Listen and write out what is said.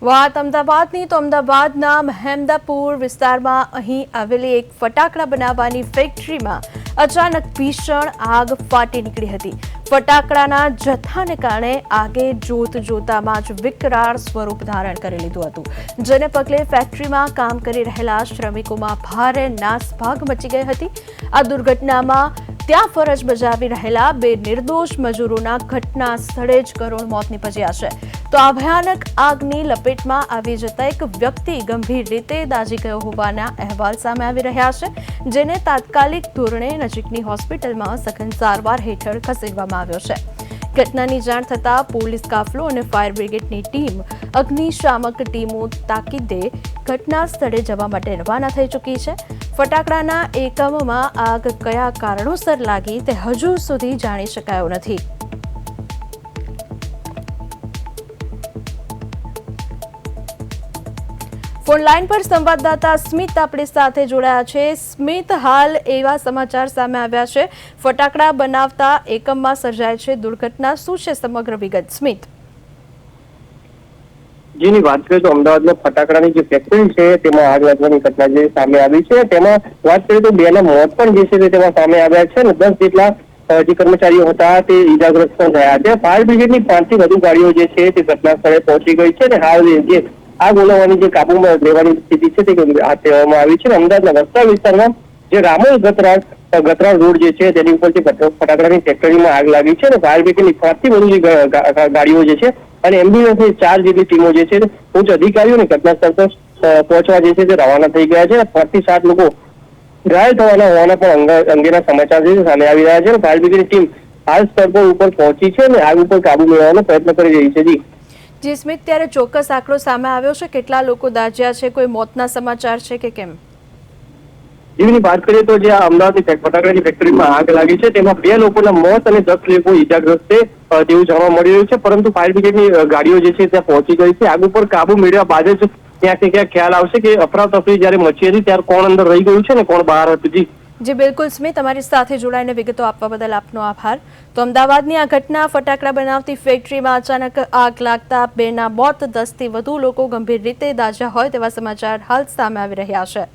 વાત અમદાવાદની તો અમદાવાદના મહેમદાપુર વિસ્તારમાં અહીં આવેલી એક ફટાકડા બનાવવાની ફેક્ટરીમાં અચાનક ભીષણ આગ ફાટી નીકળી હતી। ફટાકડાના જથ્થાને કારણે આગે જોતામાં જ વિકરાળ સ્વરૂપ ધારણ કરી લીધું હતું, જેને પગલે ફેક્ટરીમાં કામ કરી રહેલા શ્રમિકોમાં ભારે નાસભાગ મચી ગઈ હતી। આ દુર્ઘટનામાં ત્યાં ફરજ બજાવી રહેલા બે નિર્દોષ મજૂરોના ઘટના સ્થળે જ કરુણ મોત નીપજ્યા છે। તો આ ભયાનક આગની લપેટમાં આવી જતા એક વ્યક્તિ ગંભીર રીતે દાઝી ગયો હોવાના અહેવાલ સામે આવી રહ્યા છે, જેને તાત્કાલિક ધોરણે નજીકની હોસ્પિટલમાં સઘન સારવાર હેઠળ ખસેડવામાં આવ્યો છે। ઘટનાની જાણ થતાં પોલીસ કાફલો અને ફાયર બ્રિગેડની ટીમ અગ્નિશામક ટીમો તાકીદે ઘટના સ્થળે જવા માટે રવાના થઈ ચૂકી છે। ફટાકડાના એકમમાં આગ કયા કારણોસર લાગી તે હજુ સુધી જાણી શકાયો નથી। ફોન લાઈન પર સંવાદદાતા સ્મિત આપણી સાથે જોડાયા છે। સ્મિત, હાલ એવા સમાચાર સામે આવ્યા છે, ફટાકડા બનાવતા એકમમાં સર્જાય છે દુર્ઘટના, શું છે સમગ્ર વિગત? સ્મિત જેની વાત કરીએ તો અમદાવાદમાં ફટાકડાની જે ફેક્ટરી છે તેમાં આગ લાગવાની ઘટના જે સામે આવી છે, તેમાં વાત કરીએ તો બેના મોત પણ જે છે તેમાં સામે આવ્યા છે અને 10 જેટલા જે કર્મચારીઓ હતા તે ઈજાગ્રસ્ત પણ થયા છે। ફાયર બ્રિગેડની 5 થી વધુ ગાડીઓ જે છે તે ઘટના સ્થળે પહોંચી ગઈ છે અને હાલ જે આગ ઓલવવાની જે કાબુમાં લેવાની સ્થિતિ છે તે હાથ ધરવામાં આવી છે। અમદાવાદના વસ્ત્રા વિસ્તારમાં જે રામોલ ગતરાળ રોડ જે છે તેની ઉપર જે ફટાકડાની ફેક્ટરીમાં આગ લાગી છે અને ફાયર બ્રિગેડની 5 થી વધુ જે ગાડીઓ જે છે અને એમ્બ્યુલન્સની 4 જેટલી ટીમો જે છે ઉચ્ચ અધિકારીઓને ઘટના સ્થળ પર પહોંચવા જે છે તે રવાના થઈ ગયા છે। 5 થી 7 લોકો ઘાયલ થવાના હોવાના પણ અંગેના સમાચાર છે સામે આવી રહ્યા છે। ફાયર બ્રિગેડની ટીમ હાલ સ્થળ ઉપર પહોંચી છે અને આગ ઉપર કાબુ મેળવવાનો પ્રયત્ન કરી રહી છે। જી સ્મિત, ત્યારે ચોક્કસ આંકડો સામે આવ્યો છે? કેટલા લોકો દાઝ્યા છે? કોઈ મોતના સમાચાર છે કે કેમ? જેની વાત કરીએ તો જે અમદાવાદની ફટાકડાની ફેક્ટરીમાં આગ લાગી છે તેમાં 2 લોકોના મોત અને 10 લોકો ઈજાગ્રસ્ત છે તેવું જાણવા મળી રહ્યું છે, પરંતુ ફાયર બ્રિગેડની ગાડીઓ જે છે ત્યાં પહોંચી ગઈ છે। આગ ઉપર કાબુ મેળવ્યા બાદ જ ક્યાંક ખ્યાલ આવશે કે અફરાતફરી જયારે મચી હતી ત્યારે કોણ અંદર રહી ગયું છે ને કોણ બહાર હતું। જી બિલકુલ સ્મિત, તમારી સાથે જોડાઈને વિગતો આપવા બદલ આપનો આભાર। તો અમદાવાદની આ ઘટના, ફટાકડા બનાવતી ફેક્ટરીમાં અચાનક આગ લાગતા 2ના મોત, 10થી વધુ લોકો ગંભીર રીતે દાઝ્યા હોય તેવા સમાચાર હાલ સામે આવી રહ્યા છે।